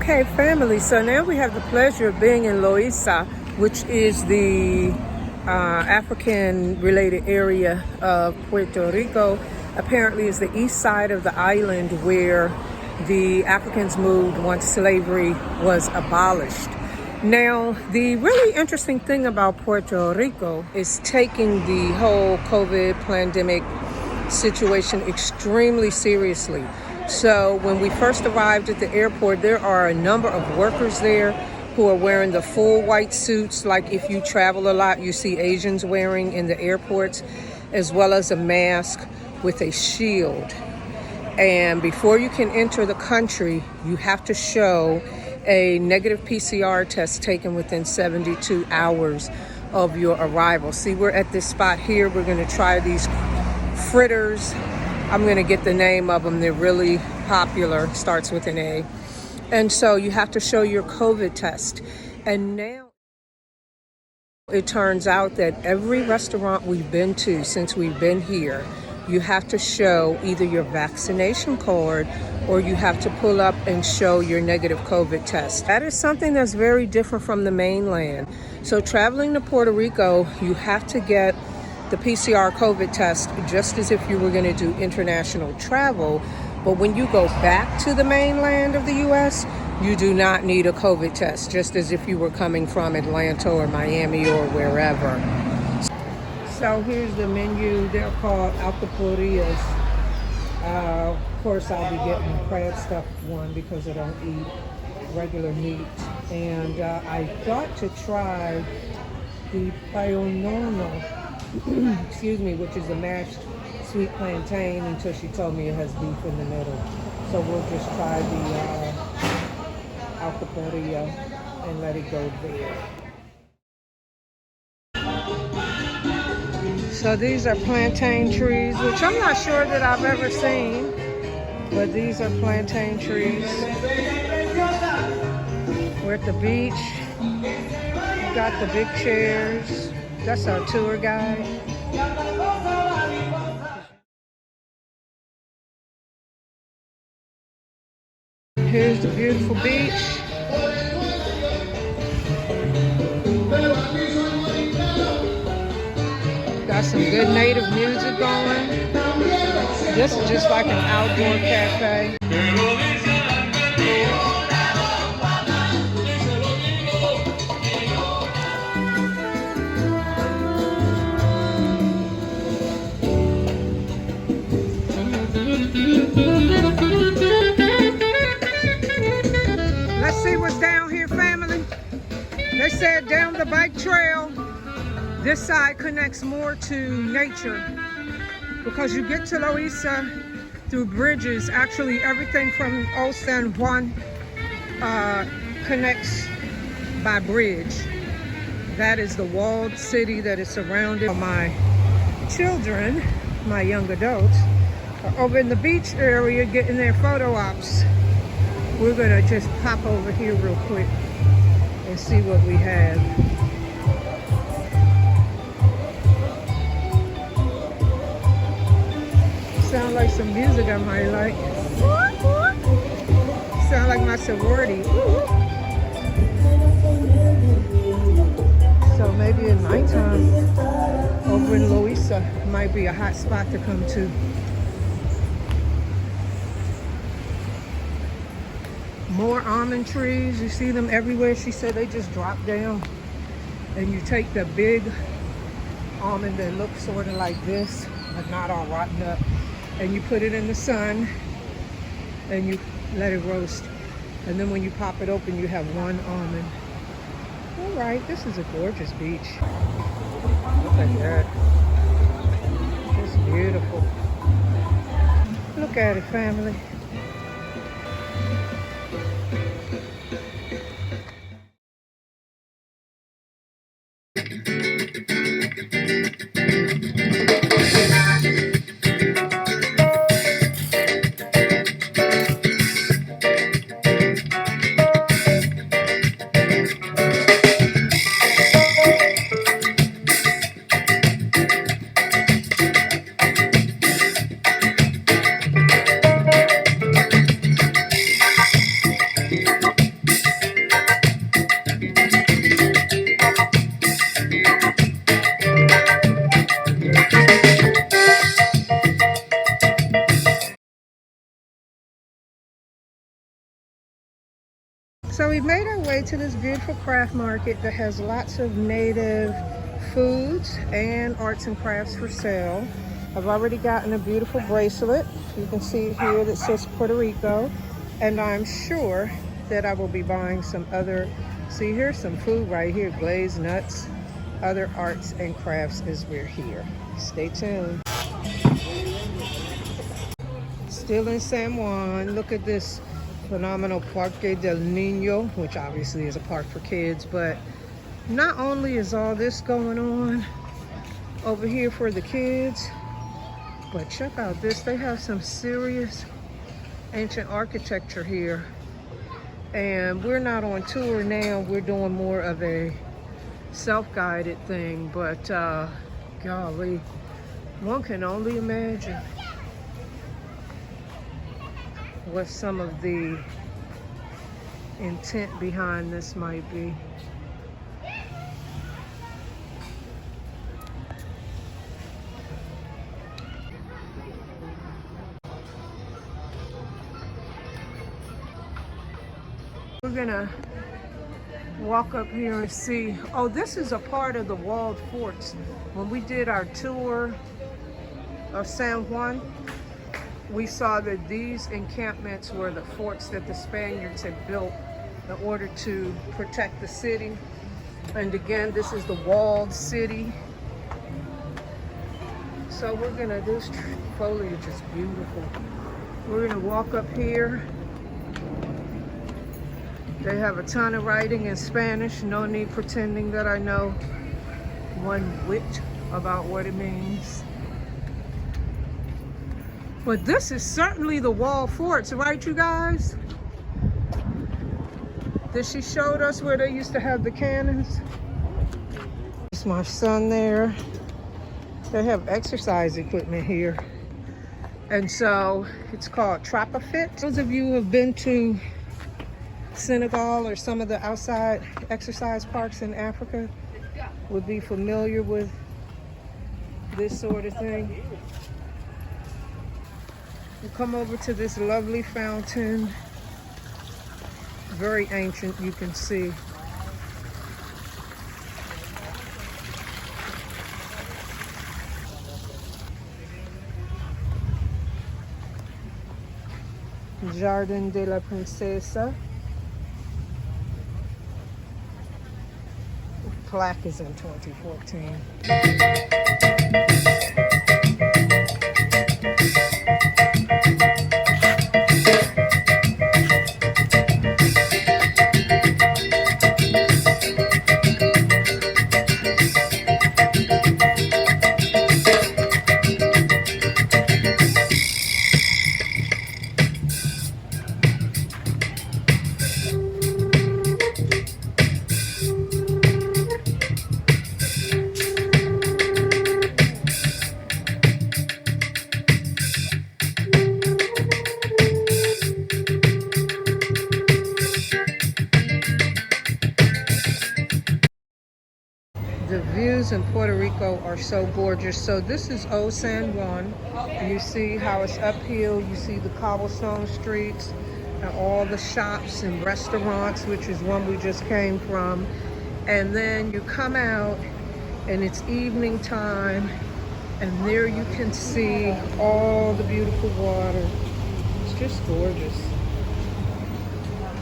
Okay, family, so now we have the pleasure of being in Loiza, which is the African-related area of Puerto Rico. Apparently is the east side of the island where the Africans moved once slavery was abolished. Now, the really interesting thing about Puerto Rico is taking the whole COVID pandemic situation extremely seriously. So when we first arrived at the airport, there are a number of workers there who are wearing the full white suits, like if you travel a lot, you see Asians wearing in the airports, as well as a mask with a shield. And before you can enter the country, you have to show a negative PCR test taken within 72 hours of your arrival. See, we're at this spot here. We're going to try these fritters. I'm going to get the name of them. They're really popular. Starts with an A. And so you have to show your COVID test. And now it turns out that every restaurant we've been to since we've been here, you have to show either your vaccination card or you have to pull up and show your negative COVID test. That is something that's very different from the mainland. So traveling to Puerto Rico, you have to get the PCR COVID test just as if you were going to do international travel. But when you go back to the mainland of the U.S., you do not need a COVID test, just as if you were coming from Atlanta or Miami or wherever. So here's the menu. They're called alcapurrias. Of course, I'll be getting the crab stuffed one because I don't eat regular meat. And I thought to try the payonono, excuse me, which is a mashed sweet plantain, until she told me it has beef in the middle. So we'll just try the alcapurria and let it go there. So these are plantain trees, which I'm not sure that I've ever seen, but these are plantain trees. We're at the beach. We've got the big chairs. That's our tour guide. Here's the beautiful beach. Got some good native music going. This is just like an outdoor cafe. Let's see what's down here, family. They said down the bike trail, this side connects more to nature because you get to Loiza through bridges. Actually, everything from old San Juan connects by bridge. That is the walled city that is surrounded. My children, my young adults, are over in the beach area getting their photo ops. We're gonna just pop over here real quick and see what we have. Sound like some music I might like. Sound like my sorority. So maybe at nighttime over in Loiza might be a hot spot to come to. More almond trees, you see them everywhere. She said they just drop down and you take the big almond that looks sort of like this, but not all rotten up, and you put it in the sun and you let it roast. And then when you pop it open, you have one almond. All right, this is a gorgeous beach. Look at that. It's beautiful. Look at it, family. So we made our way to this beautiful craft market that has lots of native foods and arts and crafts for sale. I've already gotten a beautiful bracelet. You can see it here that says Puerto Rico. And I'm sure that I will be buying some other, see here's some food right here, glazed nuts, other arts and crafts as we're here. Stay tuned. Still in San Juan, look at this phenomenal Parque del Niño, which obviously is a park for kids, but not only is all this going on over here for the kids, but check out this. They have some serious ancient architecture here. And we're not on tour now. We're doing more of a self-guided thing, but golly, one can only imagine what some of the intent behind this might be. We're gonna walk up here and see. Oh, this is a part of the walled forts. When we did our tour of San Juan, we saw that these encampments were the forts that the Spaniards had built in order to protect the city. And again, this is the walled city. So we're gonna, this foliage is beautiful. We're gonna walk up here. They have a ton of writing in Spanish. No need pretending that I know one whit about what it means. But this is certainly the wall forts, right, you guys? That she showed us where they used to have the cannons. There's my son there. They have exercise equipment here. And so it's called Trap-A-Fit. Those of you who have been to Senegal or some of the outside exercise parks in Africa would be familiar with this sort of thing. We come over to this lovely fountain, very ancient, you can see. Jardin de la Princesa. The plaque is in 2014. The views in Puerto Rico are so gorgeous. So this is Old San Juan. You see how it's uphill. You see the cobblestone streets and all the shops and restaurants, which is one we just came from. And then you come out and it's evening time, and there you can see all the beautiful water. It's just gorgeous.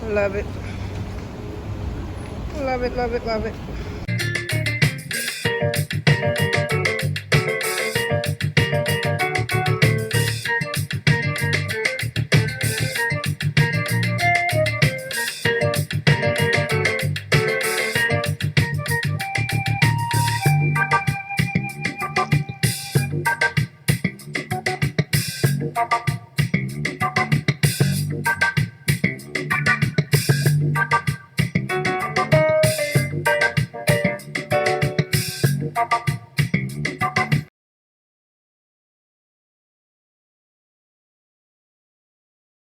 I love it. I love it, love it, love it.